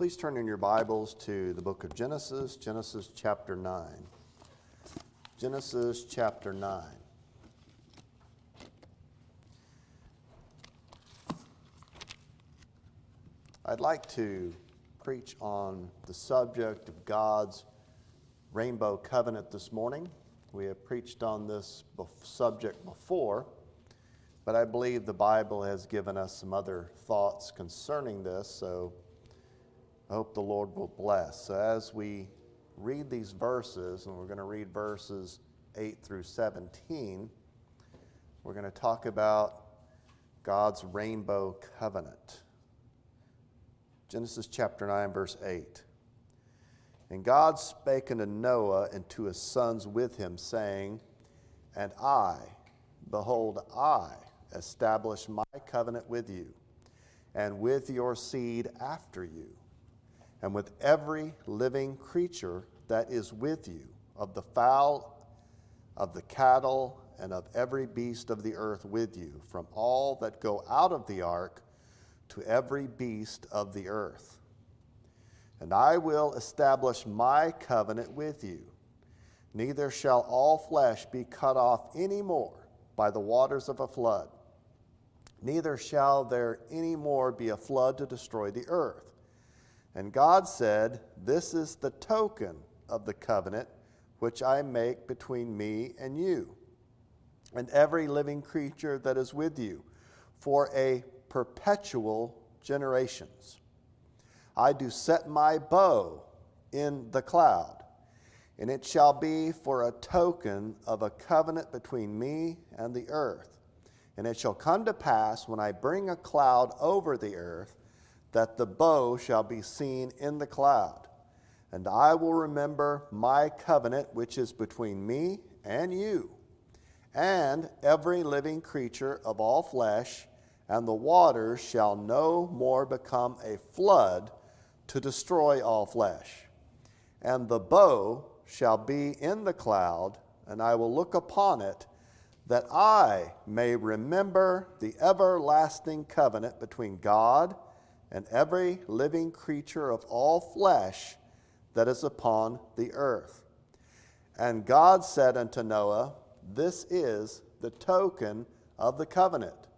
Please turn in your Bibles to the book of Genesis, Genesis chapter 9. Genesis chapter 9. I'd like to preach on the subject of God's rainbow covenant this morning. We have preached on this subject before, but I believe the Bible has given us some other thoughts concerning this, so I hope the Lord will bless. So as we read these verses, and we're going to read verses 8 through 17, we're going to talk about God's rainbow covenant. Genesis chapter 9, verse 8. And God spake unto Noah and to his sons with him, saying, And I, behold, I establish my covenant with you, and with your seed after you, and with every living creature that is with you, of the fowl, of the cattle, and of every beast of the earth with you, from all that go out of the ark to every beast of the earth. And I will establish my covenant with you. Neither shall all flesh be cut off any more by the waters of a flood. Neither shall there any more be a flood to destroy the earth. And God said, This is the token of the covenant which I make between me and you, and every living creature that is with you, for a perpetual generations. I do set my bow in the cloud, and it shall be for a token of a covenant between me and the earth. And it shall come to pass, when I bring a cloud over the earth, that the bow shall be seen in the cloud. And I will remember my covenant which is between me and you, and every living creature of all flesh, and the waters shall no more become a flood to destroy all flesh. And the bow shall be in the cloud, and I will look upon it, that I may remember the everlasting covenant between God and every living creature of all flesh that is upon the earth. And God said unto Noah, This is the token of the covenant,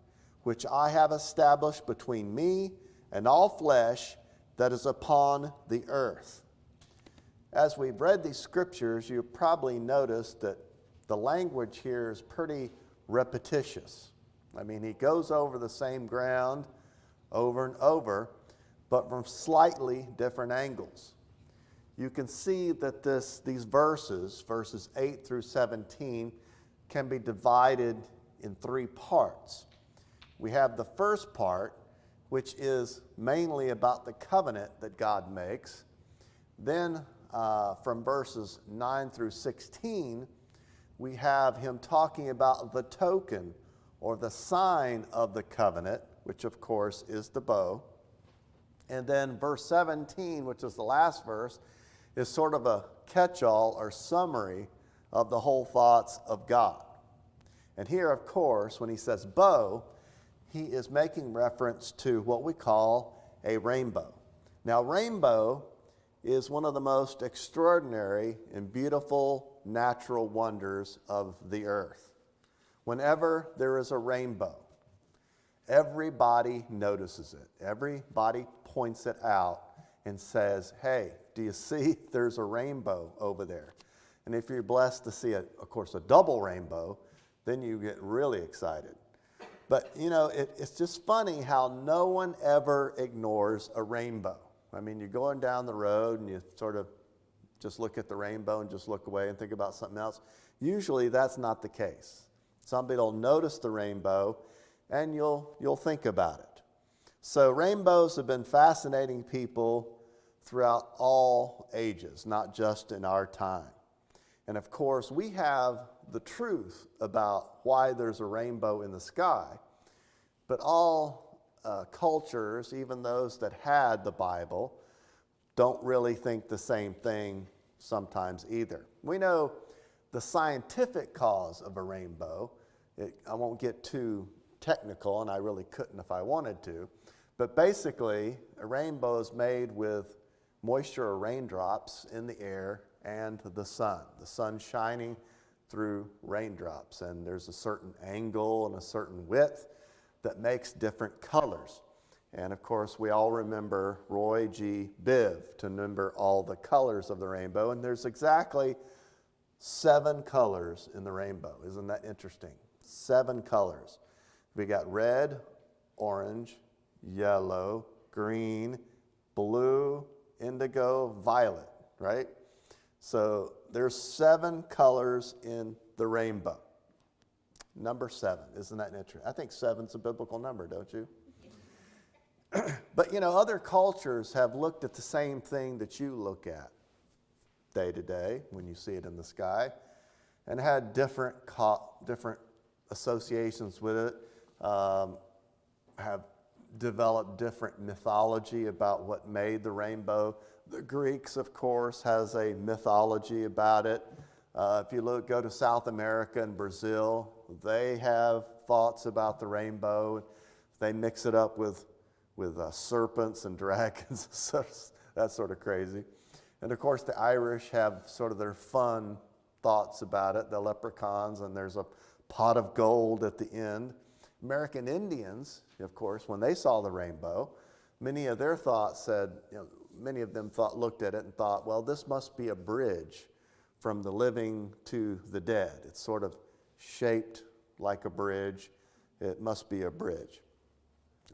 which I have established between me and all flesh that is upon the earth. As we've read these scriptures, you've probably noticed that the language here is pretty repetitious. I mean, he goes over the same ground over and over, but from slightly different angles. You can see that these verses 8 through 17, can be divided in three parts. We have the first part, which is mainly about the covenant that God makes. Then from verses 9 through 16, we have him talking about the token or the sign of the covenant, which of course is the bow. And then verse 17, which is the last verse, is sort of a catch-all or summary of the whole thoughts of God. And here, of course, when he says bow, he is making reference to what we call a rainbow. Now, rainbow is one of the most extraordinary and beautiful natural wonders of the earth. Whenever there is a rainbow, everybody notices it. Everybody points it out and says, Hey, do you see there's a rainbow over there? And if you're blessed to see, of course, a double rainbow, then you get really excited. But, it's just funny how no one ever ignores a rainbow. I mean, you're going down the road and you sort of just look at the rainbow and just look away and think about something else. Usually that's not the case. Somebody will notice the rainbow and you'll think about it. So rainbows have been fascinating people throughout all ages, not just in our time. And of course, we have the truth about why there's a rainbow in the sky, but all cultures, even those that had the Bible, don't really think the same thing sometimes either. We know the scientific cause of a rainbow. I won't get too technical, and I really couldn't if I wanted to, But basically, a rainbow is made with moisture or raindrops in the air and the sun shining through raindrops. And there's a certain angle and a certain width that makes different colors. And of course, we all remember Roy G. Biv to remember all the colors of the rainbow. And there's exactly 7 colors in the rainbow. Isn't that interesting? 7 colors. We got red, orange, yellow, green, blue, indigo, violet, right? So there's 7 colors in the rainbow. Number 7, isn't that interesting? I think 7's a biblical number, don't you? But other cultures have looked at the same thing that you look at day to day when you see it in the sky, and had different associations with it, have developed different mythology about what made the rainbow. The Greeks, of course, has a mythology about it. If you go to South America and Brazil, they have thoughts about the rainbow. They mix it up with serpents and dragons, so that's sort of crazy. And of course, the Irish have sort of their fun thoughts about it, the leprechauns, and there's a pot of gold at the end. American Indians, of course, when they saw the rainbow, many of them looked at it and thought, well, this must be a bridge from the living to the dead. It's sort of shaped like a bridge. It must be a bridge.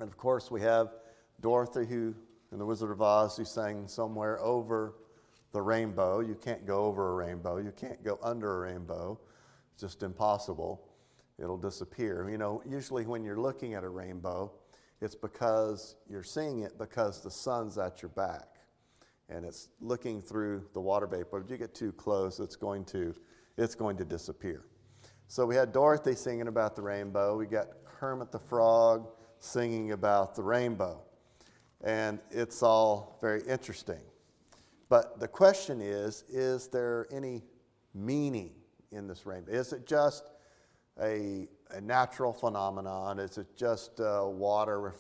And of course, we have Dorothy, who in The Wizard of Oz, who sang somewhere over the rainbow. You can't go over a rainbow. You can't go under a rainbow. It's just impossible. It'll disappear. Usually when you're looking at a rainbow, it's because you're seeing it because the sun's at your back. And it's looking through the water vapor. If you get too close, it's going to disappear. So we had Dorothy singing about the rainbow. We got Kermit the Frog singing about the rainbow. And it's all very interesting. But the question is there any meaning in this rainbow? Is it just a natural phenomenon? Is it just water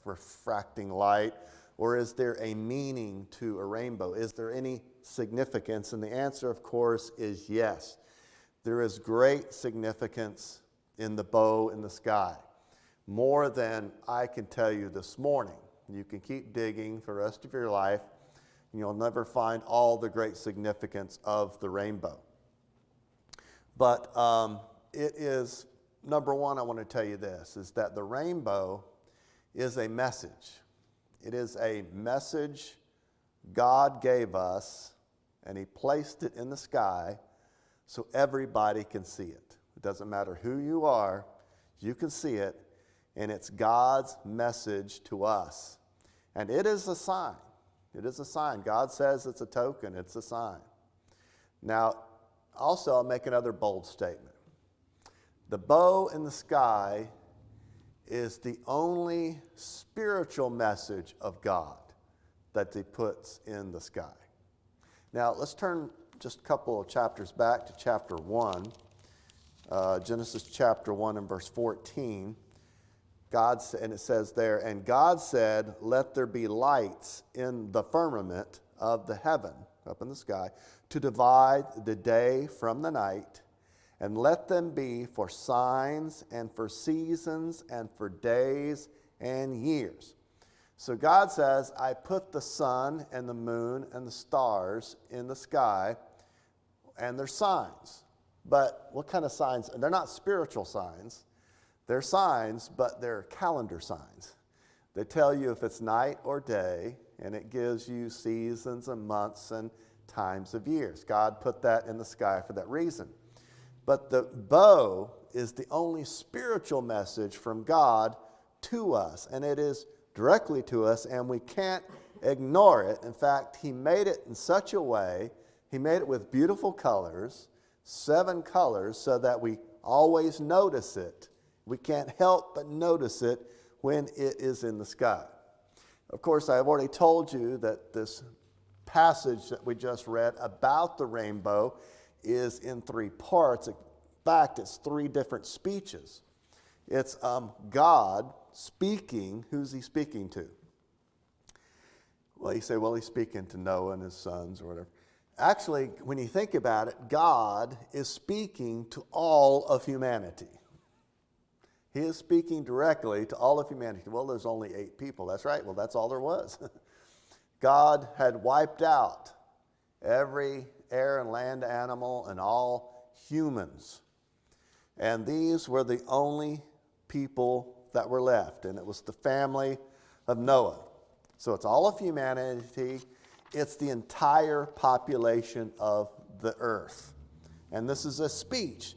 refracting light? Or is there a meaning to a rainbow? Is there any significance? And the answer, of course, is yes. There is great significance in the bow in the sky, more than I can tell you this morning. You can keep digging for the rest of your life, and you'll never find all the great significance of the rainbow. But it is, number one, I want to tell you this, is that the rainbow is a message. It is a message God gave us, and He placed it in the sky so everybody can see it. It doesn't matter who you are, you can see it, and it's God's message to us. And it is a sign. It is a sign. God says it's a token, it's a sign. Now, also, I'll make another bold statement. The bow in the sky is the only spiritual message of God that He puts in the sky. Now, let's turn just a couple of chapters back to chapter 1, Genesis chapter 1 and verse 14. And it says there, "And God said, let there be lights in the firmament of the heaven," up in the sky, "to divide the day from the night, and let them be for signs and for seasons and for days and years." So God says, I put the sun and the moon and the stars in the sky, and they're signs. But what kind of signs? They're not spiritual signs. They're signs, but they're calendar signs. They tell you if it's night or day, and it gives you seasons and months and times of years. God put that in the sky for that reason. But the bow is the only spiritual message from God to us, and it is directly to us, and we can't ignore it. In fact, He made it in such a way, He made it with beautiful colors, 7 colors, so that we always notice it. We can't help but notice it when it is in the sky. Of course, I have already told you that this passage that we just read about the rainbow is in 3 parts. In fact, it's 3 different speeches. It's God speaking, who's he speaking to? Well, you say, well, he's speaking to Noah and his sons or whatever. Actually, when you think about it, God is speaking to all of humanity. He is speaking directly to all of humanity. Well, there's only 8 people. That's right. Well, that's all there was. God had wiped out every air and land animal and all humans. And these were the only people that were left. And it was the family of Noah. So it's all of humanity. It's the entire population of the earth. And this is a speech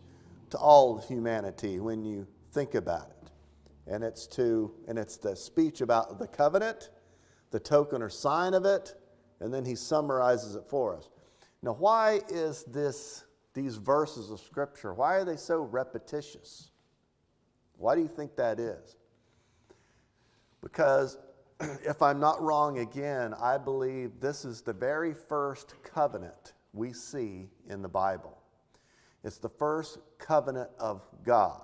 to all of humanity when you think about it. And it's the speech about the covenant, the token or sign of it, and then he summarizes it for us. Now, why is these verses of Scripture, why are they so repetitious? Why do you think that is? Because if I'm not wrong again, I believe this is the very first covenant we see in the Bible. It's the first covenant of God.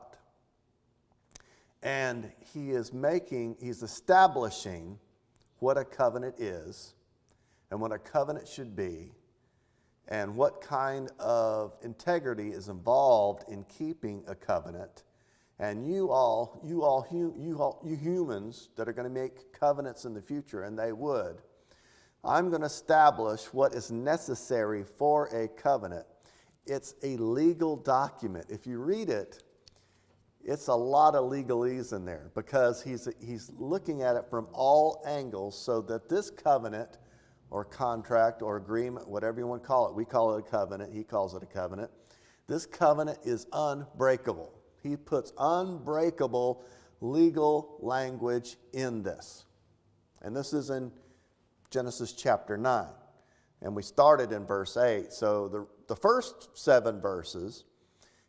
And he's establishing what a covenant is and what a covenant should be and what kind of integrity is involved in keeping a covenant. And you humans that are going to make covenants in the future, and they would, I'm going to establish what is necessary for a covenant. It's a legal document. If you read it, it's a lot of legalese in there because he's looking at it from all angles so that this covenant or contract or agreement, whatever you want to call it, we call it a covenant, he calls it a covenant. This covenant is unbreakable. He puts unbreakable legal language in this. And this is in Genesis chapter 9. And we started in verse 8. So the first 7 verses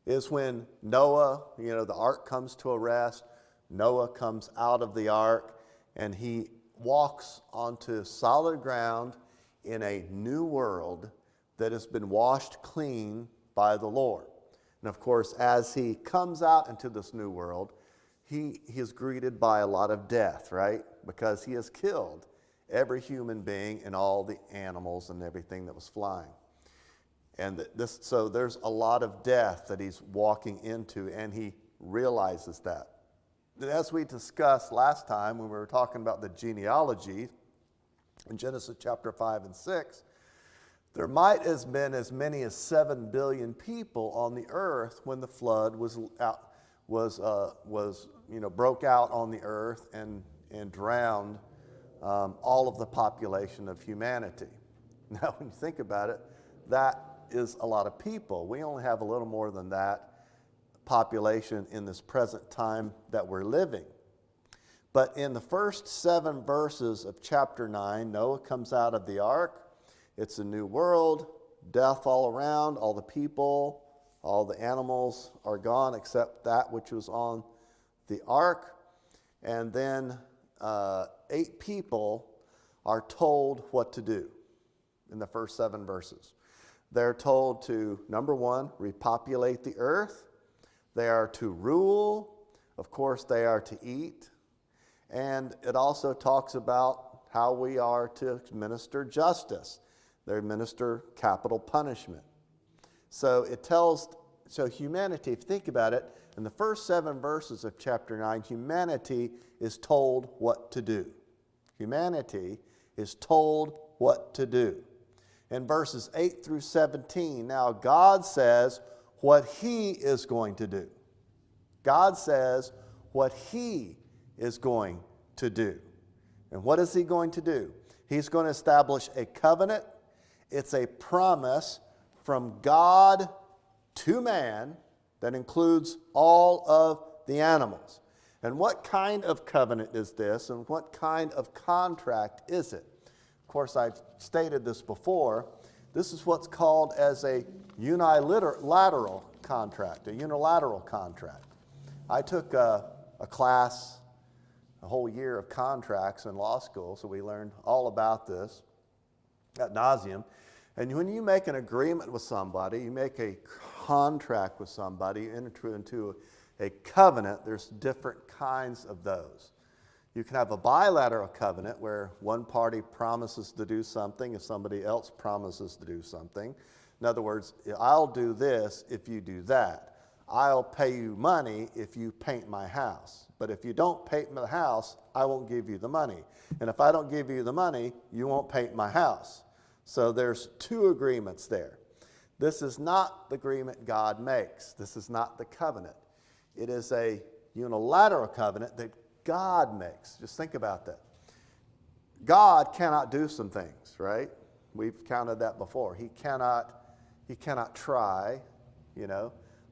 is when Noah, the ark comes to a rest. Noah comes out of the ark and he walks onto solid ground in a new world that has been washed clean by the Lord. And of course, as he comes out into this new world, he is greeted by a lot of death, right? Because he has killed every human being and all the animals and everything that was flying. And so there's a lot of death that he's walking into, and he realizes that. And as we discussed last time when we were talking about the genealogy in Genesis chapter 5 and 6, there might have been as many as 7 billion people on the earth when the flood broke out on the earth and drowned all of the population of humanity. Now, when you think about it, that is a lot of people. We only have a little more than that population in this present time that we're living. But in the first 7 verses of chapter 9, Noah comes out of the ark. It's a new world, death all around, all the people, all the animals are gone except that which was on the ark. And then 8 people are told what to do in the first 7 verses. They're told to, number 1, repopulate the earth. They are to rule. Of course, they are to eat. And it also talks about how we are to administer justice. They administer capital punishment. So humanity, if you think about it, in the first 7 verses of chapter 9, humanity is told what to do. Humanity is told what to do. In verses 8 through 17, now God says what he is going to do. God says what he is going to do. And what is he going to do? He's going to establish a covenant. It's a promise from God to man that includes all of the animals. And what kind of covenant is this, and what kind of contract is it? Of course, I've stated this before. This is what's called as a unilateral contract, a unilateral contract. I took a class, a whole year of contracts in law school, so we learned all about this ad nauseum. And when you make an agreement with somebody, you make a contract with somebody, enter into a covenant, there's different kinds of those. You can have a bilateral covenant where one party promises to do something if somebody else promises to do something. In other words, I'll do this if you do that. I'll pay you money if you paint my house. But if you don't paint my house, I won't give you the money. And if I don't give you the money, you won't paint my house. So there's two agreements there. This is not the agreement God makes. This is not the covenant. It is a unilateral covenant that God makes. Just think about that. God cannot do some things, right? We've counted that before. He cannot try,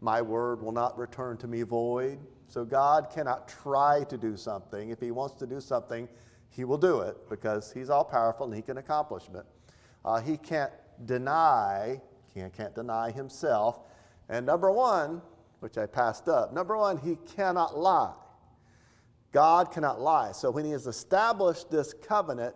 My word will not return to me void. So God cannot try to do something. If he wants to do something, he will do it because he's all powerful and he can accomplish it. He can't deny himself. And number one, which I passed up, number one, he cannot lie. God cannot lie. So when he has established this covenant,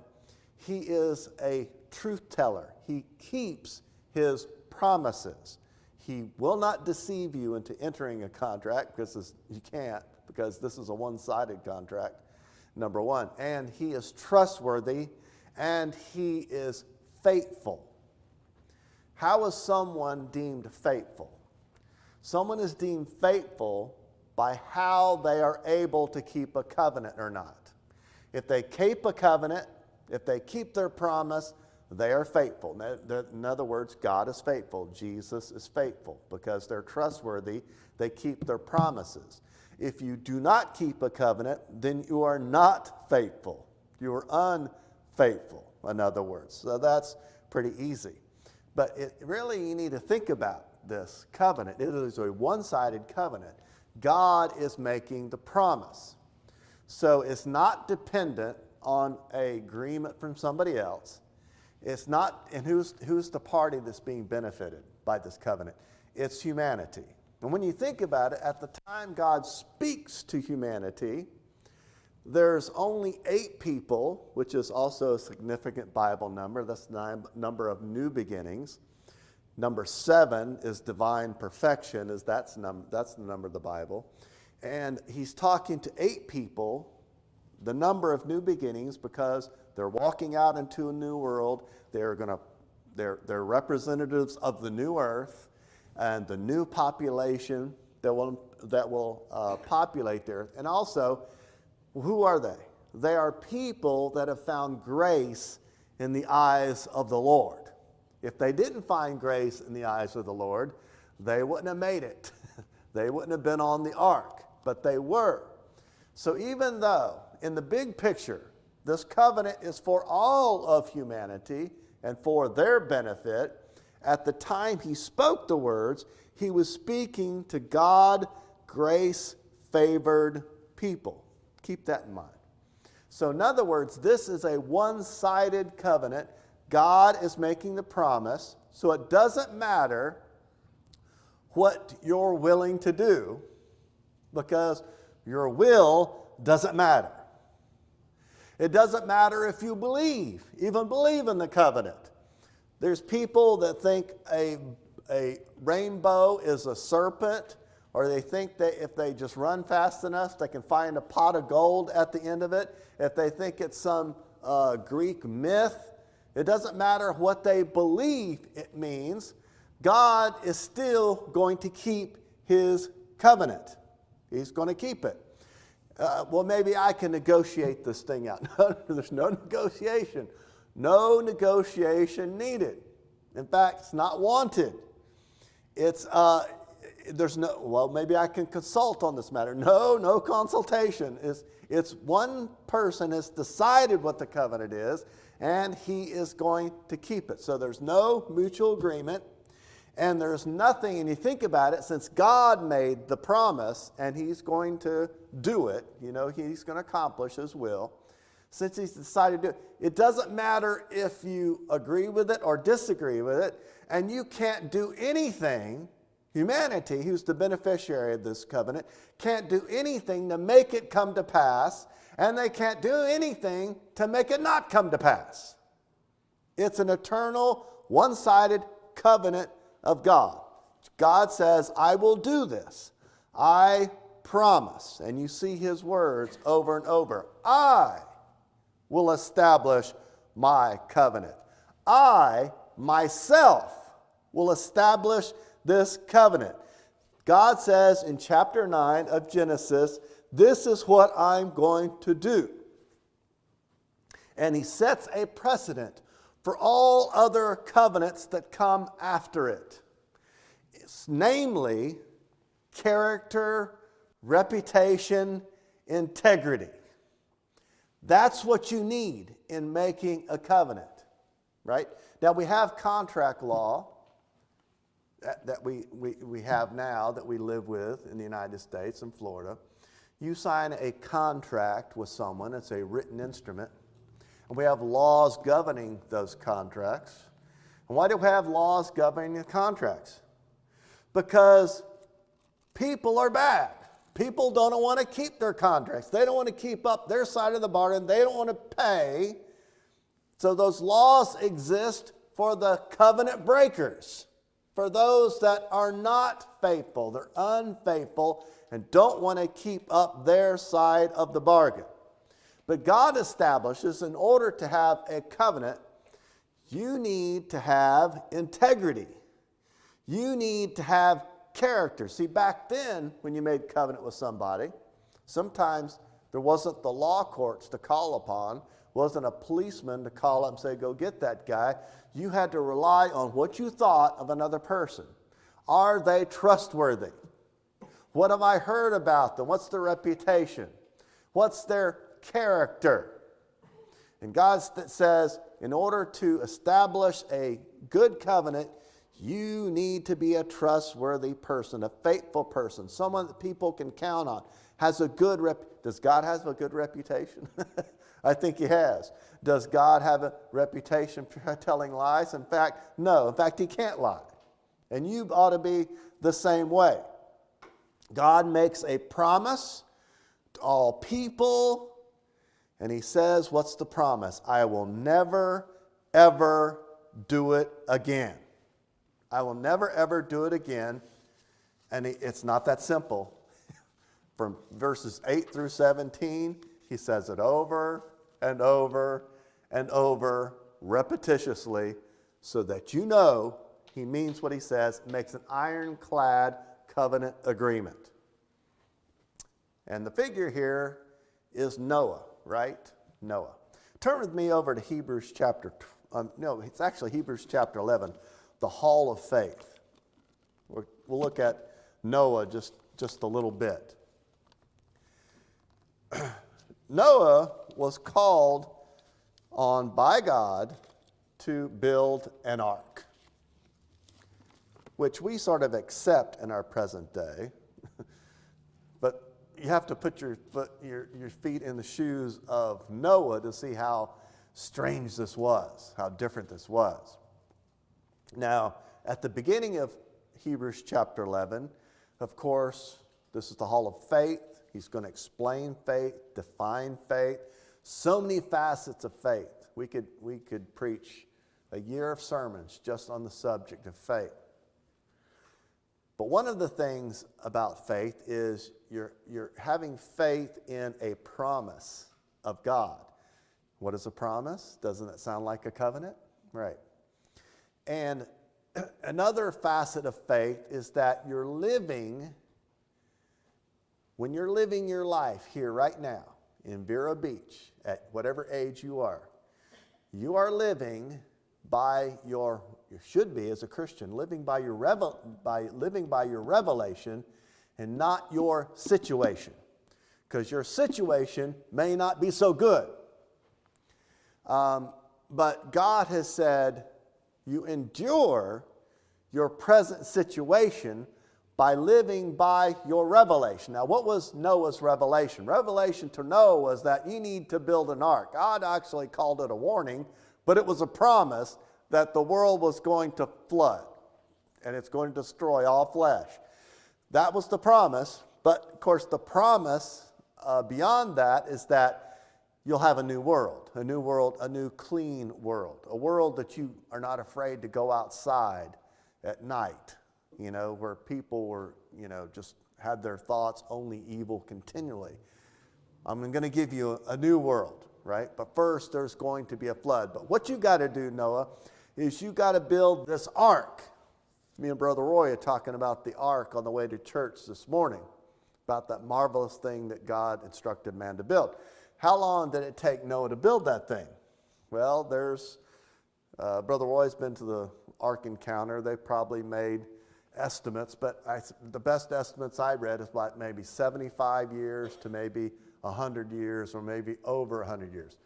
he is a truth teller. He keeps his promises. He will not deceive you into entering a contract because you can't, because this is a one-sided contract, number one. And he is trustworthy and he is faithful. How is someone deemed faithful? Someone is deemed faithful by how they are able to keep a covenant or not. If they keep a covenant, if they keep their promise, they are faithful. In other words, God is faithful. Jesus is faithful because they're trustworthy. They keep their promises. If you do not keep a covenant, then you are not faithful. You are unfaithful, in other words. So that's pretty easy. But you need to think about this covenant. It is a one-sided covenant. God is making the promise. So it's not dependent on an agreement from somebody else. It's not, and who's the party that's being benefited by this covenant? It's humanity. And when you think about it, at the time God speaks to humanity, there's only 8 people, which is also a significant Bible number. That's the number of new beginnings. Number 7 is divine perfection, that's the number of the Bible. And he's talking to 8 people, the number of new beginnings, because they're walking out into a new world. They're representatives of the new earth and the new population that will populate the earth. And also, who are they? They are people that have found grace in the eyes of the Lord. If they didn't find grace in the eyes of the Lord, they wouldn't have made it. They wouldn't have been on the ark, but they were. So even though, in the big picture, this covenant is for all of humanity and for their benefit, at the time he spoke the words, he was speaking to God, grace-favored people. Keep that in mind. So in other words, this is a one-sided covenant. God is making the promise, so it doesn't matter what you're willing to do, because your will doesn't matter. It doesn't matter if you even believe in the covenant. There's people that think a rainbow is a serpent, or they think that if they just run fast enough, they can find a pot of gold at the end of it. If they think it's some Greek myth, it doesn't matter what they believe it means. God is still going to keep his covenant. He's going to keep it. Well, maybe I can negotiate this thing out. No, there's no negotiation. No negotiation needed. In fact, it's not wanted. Maybe I can consult on this matter. No consultation. It's one person has decided what the covenant is, and he is going to keep it. So there's no mutual agreement, and there's nothing, and you think about it, since God made the promise, and he's going to do it, he's going to accomplish his will, since he's decided to do it, it doesn't matter if you agree with it or disagree with it, and you can't do anything. Humanity, who's the beneficiary of this covenant, can't do anything to make it come to pass, and they can't do anything to make it not come to pass. It's an eternal, one-sided covenant of God. God says, I will do this. I promise, and you see his words over and over. I will establish my covenant. I, myself, will establish this covenant. God says in chapter 9 of Genesis, this is what I'm going to do. And he sets a precedent for all other covenants that come after it. It's namely, character, reputation, integrity. That's what you need in making a covenant, right? Now, we have contract law that we have now that we live with in the United States and Florida. You sign a contract with someone, it's a written instrument, and we have laws governing those contracts. And why do we have laws governing the contracts? Because people are bad. People don't want to keep their contracts. They don't want to keep up their side of the bargain. They don't want to pay. So those laws exist for the covenant breakers, for those that are not faithful. They're unfaithful and don't want to keep up their side of the bargain. But God establishes, in order to have a covenant, you need to have integrity. You need to have character. See, back then, when you made covenant with somebody, sometimes there wasn't the law courts to call upon, wasn't a policeman to call up and say, go get that guy. You had to rely on what you thought of another person. Are they trustworthy? What have I heard about them? What's their reputation? What's their character? And God says, in order to establish a good covenant, you need to be a trustworthy person, a faithful person, someone that people can count on, has a good Does God have a good reputation? I think he has. Does God have a reputation for telling lies? In fact, no. In fact, he can't lie. And you ought to be the same way. God makes a promise to all people, and he says, what's the promise? I will never, ever do it again. I will never, ever do it again. And it's not that simple. From verses 8 through 17, he says it over and over and over repetitiously so that you know he means what he says, makes an ironclad covenant agreement. And the figure here is Noah, right? Noah. Turn with me over to Hebrews chapter, it's actually Hebrews chapter 11. The hall of faith. We'll look at Noah just a little bit. Noah was called on by God to build an ark, which we sort of accept in our present day. But you have to put your feet in the shoes of Noah to see how strange this was, how different this was. Now, at the beginning of Hebrews chapter 11, of course, this is the hall of faith. He's going to explain faith, define faith, so many facets of faith. We could preach a year of sermons just on the subject of faith. But one of the things about faith is you're having faith in a promise of God. What is a promise? Doesn't it sound like a covenant? Right. And another facet of faith is that when you're living your life here right now in Vero Beach, at whatever age you are living by you should be as a Christian, living by your revelation and not your situation. Because your situation may not be so good. But God has said, you endure your present situation by living by your revelation. Now, what was Noah's revelation? Revelation to Noah was that you need to build an ark. God actually called it a warning, but it was a promise that the world was going to flood and it's going to destroy all flesh. That was the promise, but of course the promise beyond that is that you'll have a new world, a new clean world, a world that you are not afraid to go outside at night, where people were, just had their thoughts only evil continually. I'm going to give you a new world, right? But first, there's going to be a flood. But what you got to do, Noah, is you got to build this ark. Me and Brother Roy are talking about the ark on the way to church this morning, about that marvelous thing that God instructed man to build. How long did it take Noah to build that thing? Well, there's, Brother Roy's been to the Ark Encounter. They probably made estimates, but the best estimates I read is like maybe 75 years to maybe 100 years or maybe over 100 years.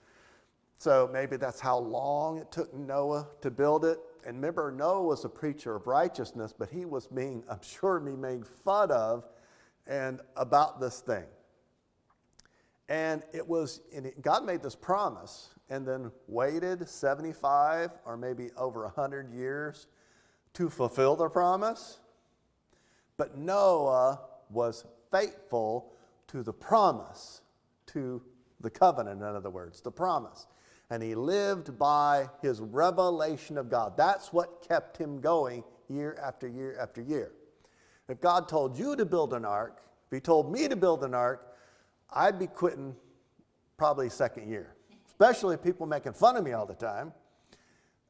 So maybe that's how long it took Noah to build it. And remember, Noah was a preacher of righteousness, but he was being, I'm sure, made fun of and about this thing. And God made this promise and then waited 75 or maybe over 100 years to fulfill the promise. But Noah was faithful to the promise, to the covenant, in other words, the promise. And he lived by his revelation of God. That's what kept him going year after year after year. If God told you to build an ark, if he told me to build an ark, I'd be quitting probably second year, especially people making fun of me all the time,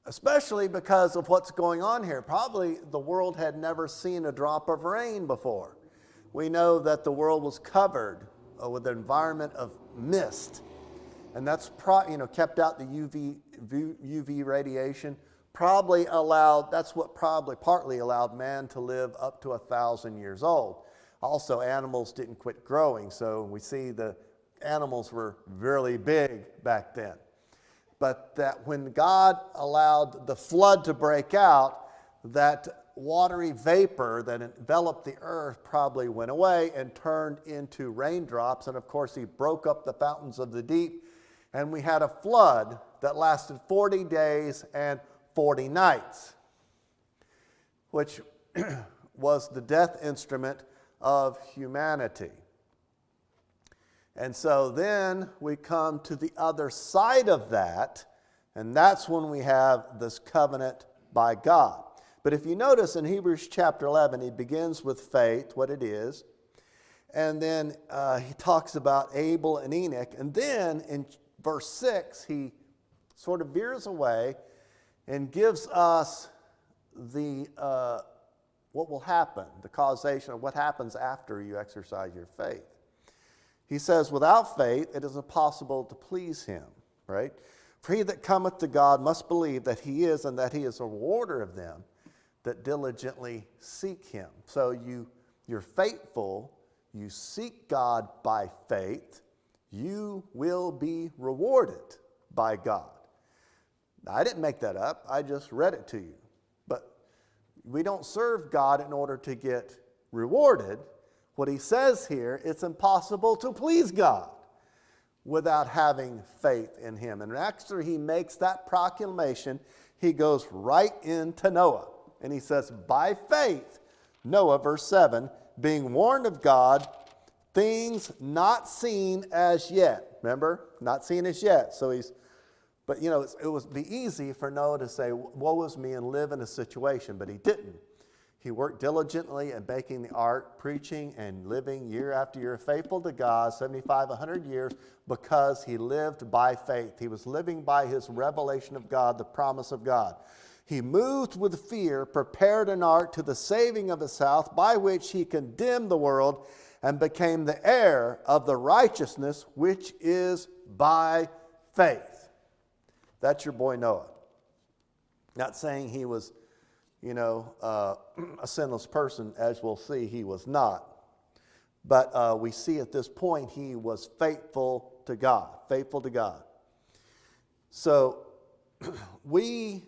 especially because of what's going on here. Probably the world had never seen a drop of rain before. We know that the world was covered with an environment of mist, and that's kept out the UV radiation. That's what probably partly allowed man to live up to 1,000 years old. Also, animals didn't quit growing, so we see the animals were really big back then. But that when God allowed the flood to break out, that watery vapor that enveloped the earth probably went away and turned into raindrops. And of course, he broke up the fountains of the deep, and we had a flood that lasted 40 days and 40 nights, which was the death instrument of humanity. And so then we come to the other side of that, and that's when we have this covenant by God. But if you notice in Hebrews chapter 11, he begins with faith, what it is, and then he talks about Abel and Enoch, and then in verse 6, he sort of veers away and gives us the what will happen, the causation of what happens after you exercise your faith. He says, without faith, it is impossible to please him, right? For he that cometh to God must believe that he is, and that he is a rewarder of them that diligently seek him. So you're faithful, you seek God by faith, you will be rewarded by God. Now, I didn't make that up, I just read it to you. We don't serve God in order to get rewarded. What he says here, it's impossible to please God without having faith in him. And after he makes that proclamation, he goes right into Noah. And he says, by faith, Noah, verse 7, being warned of God, things not seen as yet. Remember? Not seen as yet. But, it would be easy for Noah to say, woe is me, and live in a situation, but he didn't. He worked diligently at making the ark, preaching and living year after year, faithful to God, 75, 100 years, because he lived by faith. He was living by his revelation of God, the promise of God. He moved with fear, prepared an ark to the saving of his house, by which he condemned the world and became the heir of the righteousness which is by faith. That's your boy Noah. Not saying he was, a sinless person, as we'll see, he was not. But we see at this point he was faithful to God, faithful to God. So we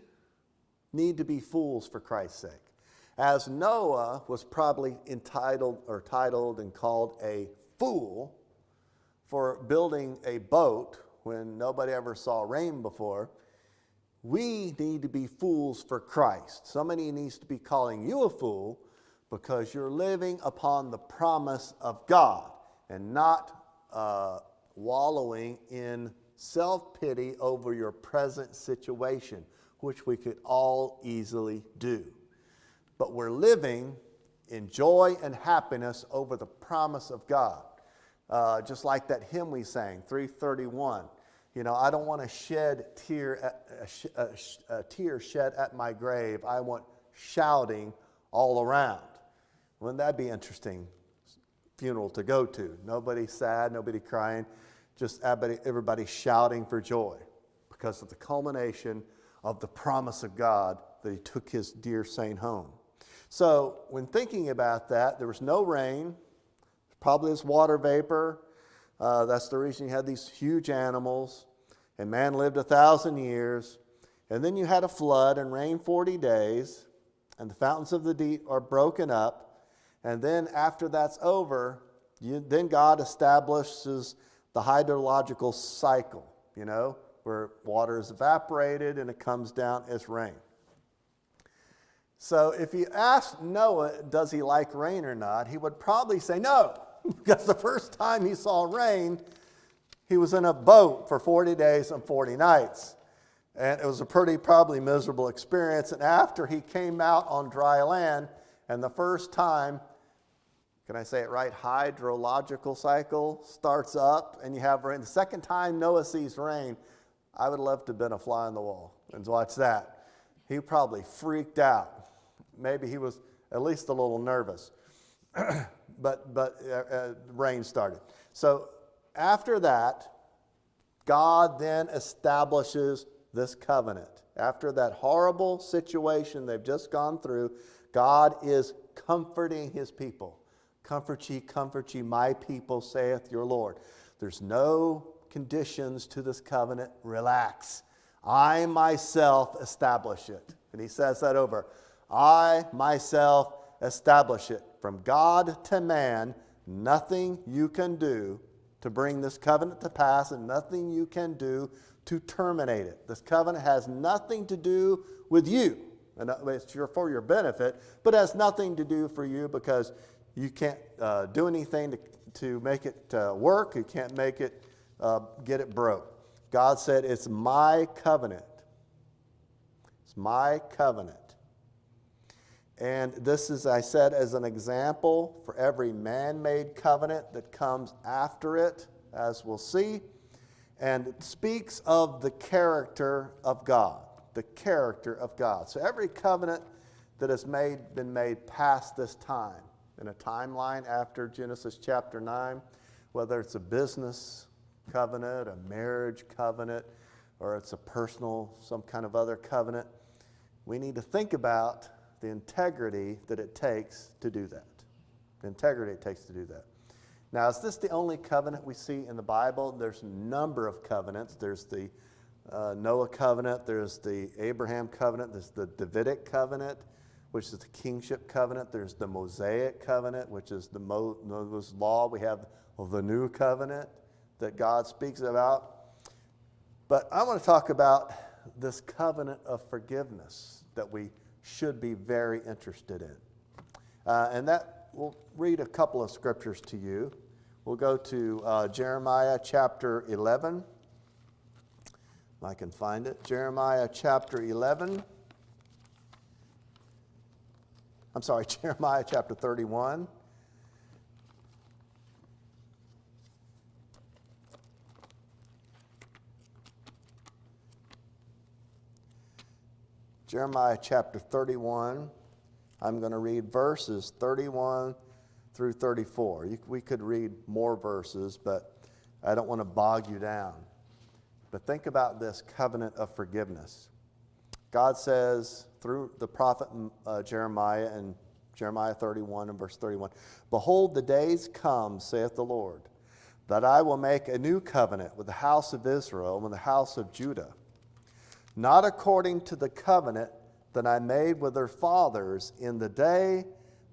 need to be fools for Christ's sake. As Noah was probably titled and called a fool for building a boat when nobody ever saw rain before, we need to be fools for Christ. Somebody needs to be calling you a fool because you're living upon the promise of God and not wallowing in self-pity over your present situation, which we could all easily do. But we're living in joy and happiness over the promise of God. Just like that hymn we sang, 331. I don't want to shed a tear shed at my grave. I want shouting all around. Wouldn't that be interesting funeral to go to? Nobody sad, nobody crying, just everybody shouting for joy because of the culmination of the promise of God that he took his dear saint home. So when thinking about that, there was no rain, probably this water vapor. That's the reason you had these huge animals, and man lived 1,000 years. And then you had a flood and rain 40 days, and the fountains of the deep are broken up. And then after that's over, then God establishes the hydrological cycle, where water is evaporated and it comes down as rain. So if you ask Noah, does he like rain or not, he would probably say no, because the first time he saw rain, he was in a boat for 40 days and 40 nights. And it was a pretty probably miserable experience. And after he came out on dry land, and the first time, can I say it right, hydrological cycle starts up and you have rain. The second time Noah sees rain, I would love to have been a fly on the wall and watch that. He probably freaked out. Maybe he was at least a little nervous. but rain started. So after that, God then establishes this covenant. After that horrible situation they've just gone through, God is comforting his people. Comfort ye, my people, saith your Lord. There's no conditions to this covenant. Relax. I myself establish it. And he says that over. I myself establish it. From God to man, nothing you can do to bring this covenant to pass, and nothing you can do to terminate it. This covenant has nothing to do with you. And it's for your benefit, but it has nothing to do for you because you can't do anything to make it work. You can't make it, get it broke. God said, it's my covenant. It's my covenant. And this is, I said, as an example for every man-made covenant that comes after it, as we'll see. And it speaks of the character of God. The character of God. So every covenant that has been made past this time, in a timeline after Genesis chapter 9, whether it's a business covenant, a marriage covenant, or it's a personal, some kind of other covenant, we need to think about the integrity that it takes to do that. The integrity it takes to do that. Now, is this the only covenant we see in the Bible? There's a number of covenants. There's the Noah covenant, there's the Abraham covenant, there's the Davidic covenant, which is the kingship covenant. There's the Mosaic covenant, which is the Moses law. We have the new covenant that God speaks about. But I want to talk about this covenant of forgiveness that we should be very interested in. And that, we'll read a couple of scriptures to you. We'll go to Jeremiah chapter 11. If I can find it. Jeremiah chapter 11. I'm sorry, Jeremiah chapter 31. Jeremiah chapter 31. I'm going to read verses 31 through 34. We could read more verses, but I don't want to bog you down. But think about this covenant of forgiveness. God says through the prophet Jeremiah in Jeremiah 31 and verse 31, "Behold, the days come, saith the Lord, that I will make a new covenant with the house of Israel and with the house of Judah, not according to the covenant that I made with their fathers in the day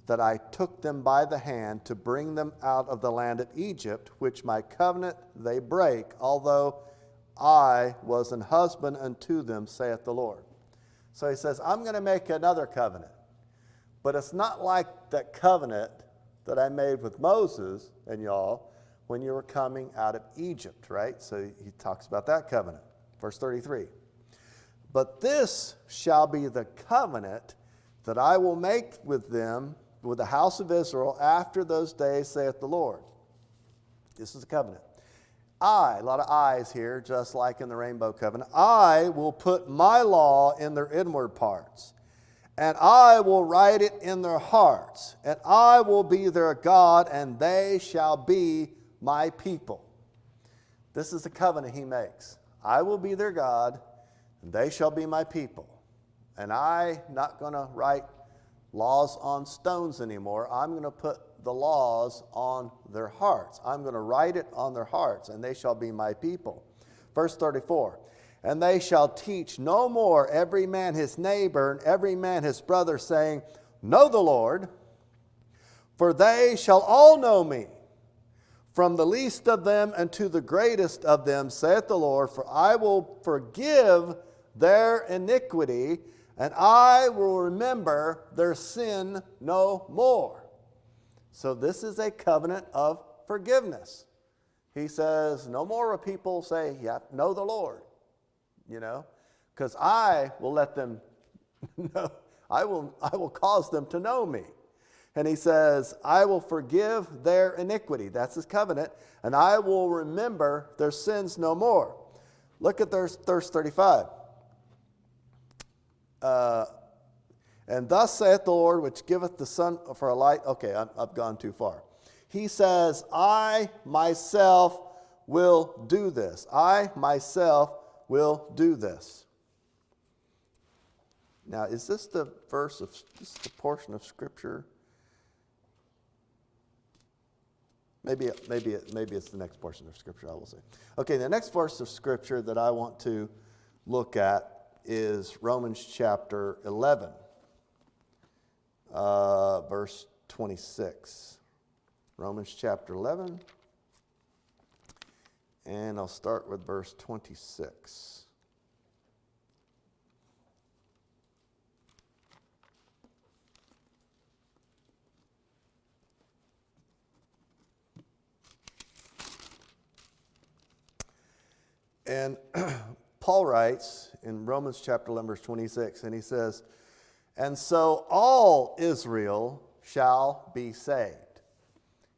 that I took them by the hand to bring them out of the land of Egypt, which my covenant they break, although I was an husband unto them, saith the Lord." So he says, I'm going to make another covenant. But it's not like that covenant that I made with Moses and y'all when you were coming out of Egypt, right? So he talks about that covenant. Verse 33. "But this shall be the covenant that I will make with them with the house of Israel after those days, saith the Lord. This is the covenant. A lot of I's here, just like in the rainbow covenant. I will put my law in their inward parts, and I will write it in their hearts, and I will be their God, and they shall be my people. This is the covenant he makes. I will be their God, and they shall be my people. And I'm not going to write laws on stones anymore. I'm going to put the laws on their hearts. I'm going to write it on their hearts, and they shall be my people. Verse 34, and they shall teach no more every man his neighbor and every man his brother, saying, Know the Lord, for they shall all know me, from the least of them unto the greatest of them, saith the Lord, for I will forgive their iniquity, and I will remember their sin no more. So this is a covenant of forgiveness. He says, no more will people say, yeah, know the Lord, because I will let them know, I will cause them to know me. And he says, I will forgive their iniquity. That's his covenant. And I will remember their sins no more. Look at verse 35. And thus saith the Lord, which giveth the sun for a light. Okay, I've gone too far. He says, I myself will do this. I myself will do this. Now, is this the portion of Scripture? Maybe it's the next portion of Scripture, I will say. Okay, the next verse of Scripture that I want to look at is Romans chapter 11. Verse 26. Romans chapter 11. And I'll start with verse 26. And Paul writes in Romans chapter 11, verse 26, and he says, and so all Israel shall be saved.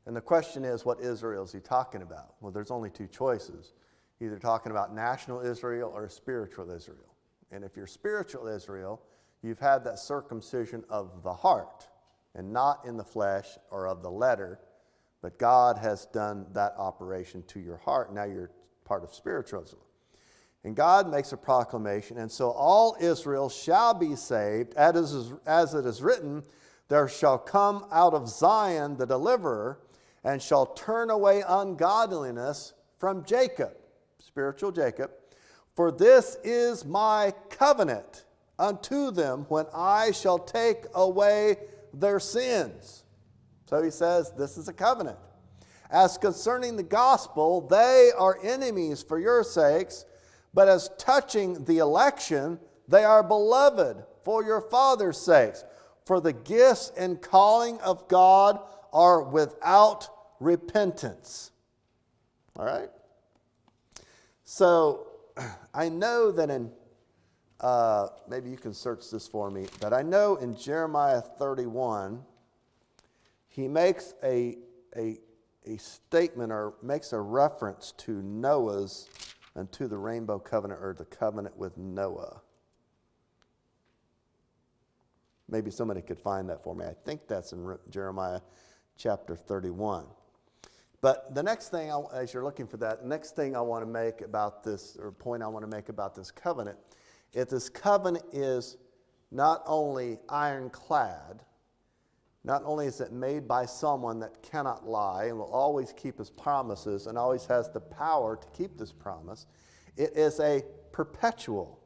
And the question is, what Israel is he talking about? Well, there's only two choices. Either talking about national Israel or spiritual Israel. And if you're spiritual Israel, you've had that circumcision of the heart and not in the flesh or of the letter, but God has done that operation to your heart. Now you're part of spiritual Israel. And God makes a proclamation, and so all Israel shall be saved, as it is written, there shall come out of Zion the deliverer, and shall turn away ungodliness from Jacob, spiritual Jacob. For this is my covenant unto them when I shall take away their sins. So he says, this is a covenant. As concerning the gospel, they are enemies for your sakes, but as touching the election, they are beloved for your Father's sakes. For the gifts and calling of God are without repentance. All right? So, I know that in, maybe you can search this for me, but I know in Jeremiah 31, he makes a statement or makes a reference to Noah's and to the rainbow covenant or the covenant with Noah. Maybe somebody could find that for me. I think that's in Jeremiah chapter 31. But the next thing, as you're looking for that, the next thing I want to make about this, or point I want to make about this covenant, is this covenant is not only ironclad, not only is it made by someone that cannot lie and will always keep his promises and always has the power to keep this promise, it is perpetual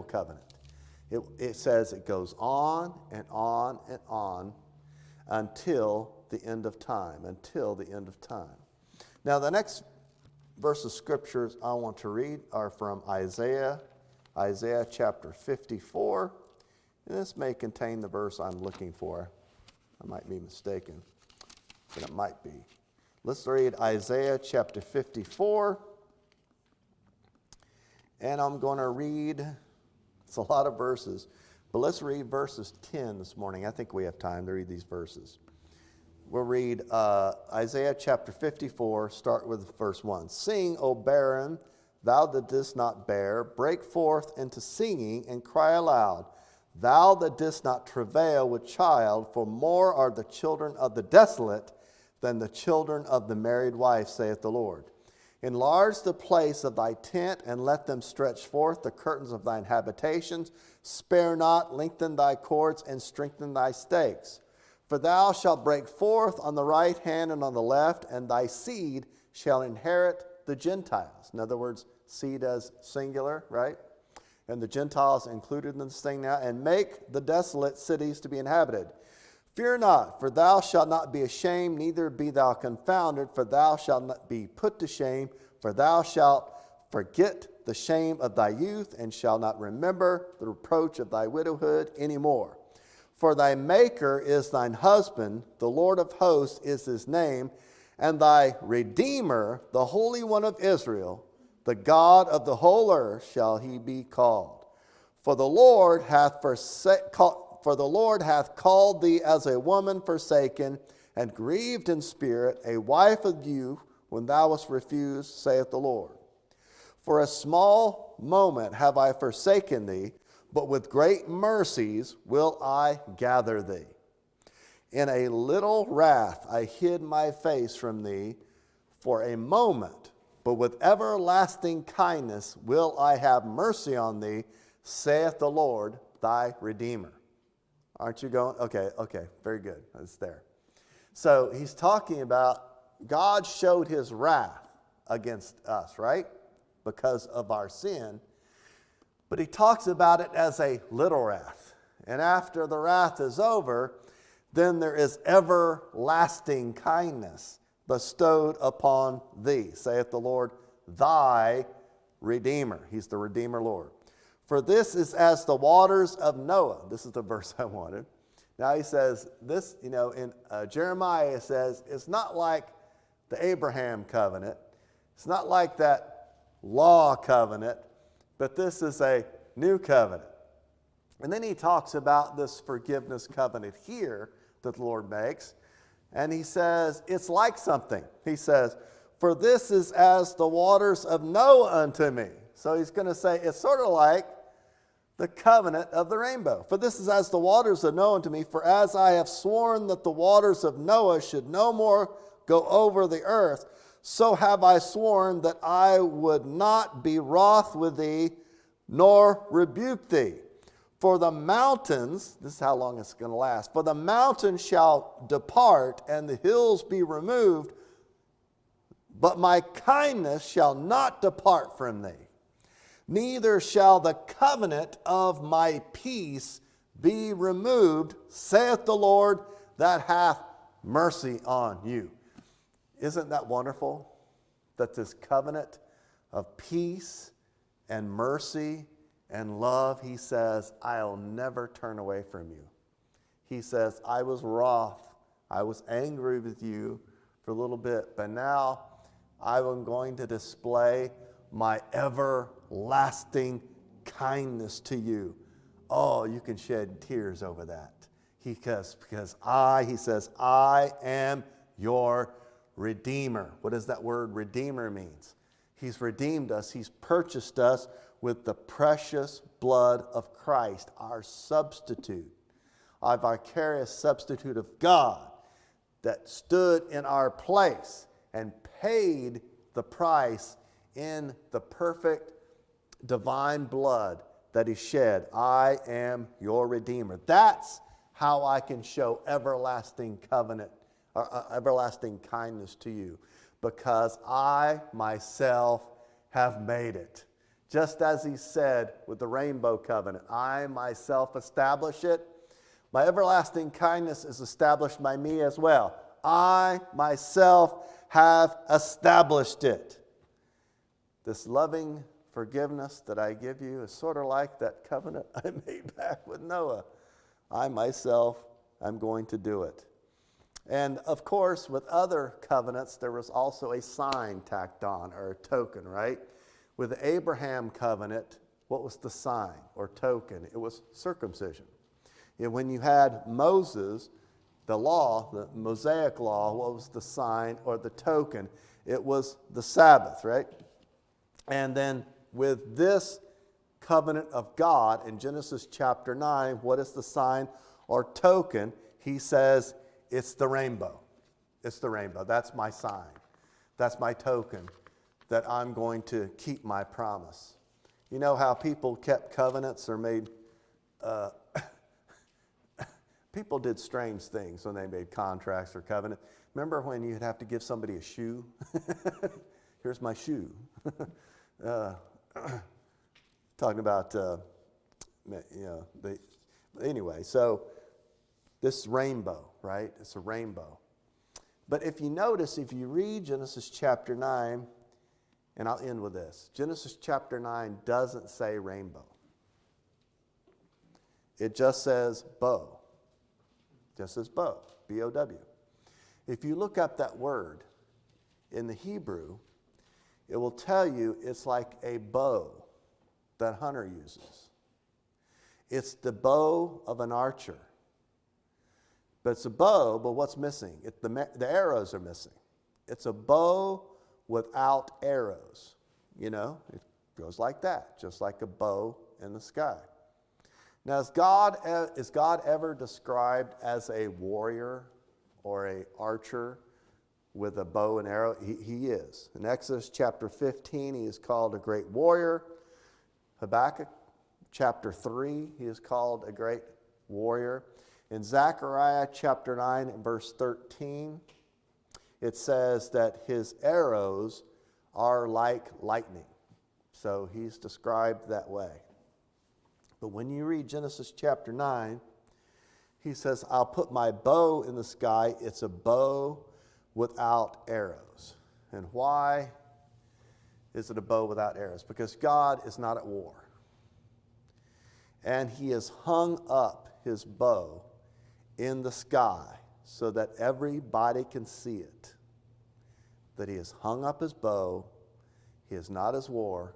covenant. It says it goes on and on and on until the end of time, Now the next verse of scriptures I want to read are from Isaiah chapter 54. And this may contain the verse I'm looking for. I might be mistaken, but it might be. Let's read Isaiah chapter 54. And I'm going to read, it's a lot of verses, But let's read verses 10 this morning. I think we have time to read these verses. We'll read Isaiah chapter 54, start with verse 1. Sing, O barren, thou that didst not bear, break forth into singing and cry aloud. Thou that didst not travail with child, for more are the children of the desolate than the children of the married wife, saith the Lord. Enlarge the place of thy tent, and let them stretch forth the curtains of thine habitations. Spare not, lengthen thy cords, and strengthen thy stakes. For thou shalt break forth on the right hand and on the left, and thy seed shall inherit the Gentiles. In other words, seed as singular, right? And the Gentiles included in this thing now, and make the desolate cities to be inhabited. Fear not, for thou shalt not be ashamed, neither be thou confounded, for thou shalt not be put to shame, for thou shalt forget the shame of thy youth, and shalt not remember the reproach of thy widowhood any more. For thy Maker is thine husband, the Lord of hosts is his name, and thy Redeemer, the Holy One of Israel, the God of the whole earth shall he be called. For the Lord hath called thee as a woman forsaken and grieved in spirit, a wife of you when thou wast refused, saith the Lord. For a small moment have I forsaken thee, but with great mercies will I gather thee. In a little wrath I hid my face from thee for a moment, but with everlasting kindness will I have mercy on thee, saith the Lord thy Redeemer. Aren't you going? Okay, very good. It's there. So he's talking about God showed his wrath against us, right? Because of our sin. But he talks about it as a little wrath. And after the wrath is over, then there is everlasting kindness bestowed upon thee, saith the Lord, thy Redeemer. He's the Redeemer Lord. For this is as the waters of Noah. This is the verse I wanted. Now he says, this, in Jeremiah it says, it's not like the Abraham covenant. It's not like that law covenant, but this is a new covenant. And then he talks about this forgiveness covenant here that the Lord makes. And he says, it's like something. He says, for this is as the waters of Noah unto me. So he's going to say, it's sort of like the covenant of the rainbow. For this is as the waters of Noah unto me. For as I have sworn that the waters of Noah should no more go over the earth, so have I sworn that I would not be wroth with thee, nor rebuke thee. For the mountains, this is how long it's going to last, for the mountains shall depart, and the hills be removed, but my kindness shall not depart from thee. Neither shall the covenant of my peace be removed, saith the Lord that hath mercy on you. Isn't that wonderful? That this covenant of peace and mercy and love, he says, I'll never turn away from you. He says, I was wroth, I was angry with you for a little bit, but now I am going to display my everlasting kindness to you. Oh, you can shed tears over that. Because he says, I am your Redeemer. What does that word Redeemer means? He's redeemed us. He's purchased us with the precious blood of Christ, our substitute, our vicarious substitute of God that stood in our place and paid the price in the perfect divine blood that he shed. I am your Redeemer. That's how I can show everlasting covenant, everlasting kindness to you, because I myself have made it. Just as he said with the rainbow covenant, I myself establish it. My everlasting kindness is established by me as well. I myself have established it. This loving forgiveness that I give you is sort of like that covenant I made back with Noah. I myself am going to do it. And of course, with other covenants, there was also a sign tacked on, or a token, right? With the Abraham covenant, what was the sign or token? It was circumcision. And when you had Moses, the law, the Mosaic law, what was the sign or the token? It was the Sabbath, right? And then with this covenant of God in Genesis chapter 9, what is the sign or token? He says, it's the rainbow. It's the rainbow. That's my sign. That's my token that I'm going to keep my promise. You know how people kept covenants or made, people did strange things when they made contracts or covenants. Remember when you'd have to give somebody a shoe? Here's my shoe. Talking about, anyway, so this rainbow, right? It's a rainbow. But if you notice, if you read Genesis chapter 9, and I'll end with this. Genesis chapter 9 doesn't say rainbow. It just says bow. Just says bow, B-O-W. If you look up that word in the Hebrew, it will tell you it's like a bow that hunter uses. It's the bow of an archer. But it's a bow, but what's missing? The arrows are missing. It's a bow without arrows. You know, it goes like that, just like a bow in the sky. Now, is God ever described as a warrior or an archer with a bow and arrow? He is. In Exodus chapter 15, he is called a great warrior. Habakkuk chapter 3, he is called a great warrior. In Zechariah chapter 9 and verse 13, it says that his arrows are like lightning. So he's described that way. But when you read Genesis chapter 9, he says, I'll put my bow in the sky. It's a bow without arrows. And why is it a bow without arrows? Because God is not at war. And he has hung up his bow in the sky so that everybody can see it. That he has hung up his bow. He is not at war.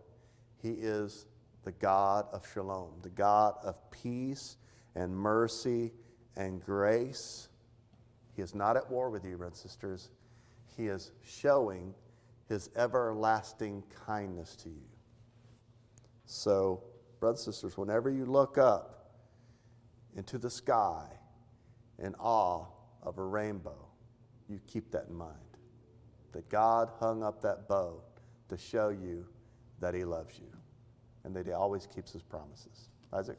He is the God of shalom, the God of peace and mercy and grace. He is not at war with you, brothers and sisters. He is showing his everlasting kindness to you. So, brothers and sisters, whenever you look up into the sky in awe of a rainbow, you keep that in mind. That God hung up that bow to show you that he loves you and that he always keeps his promises. Isaac?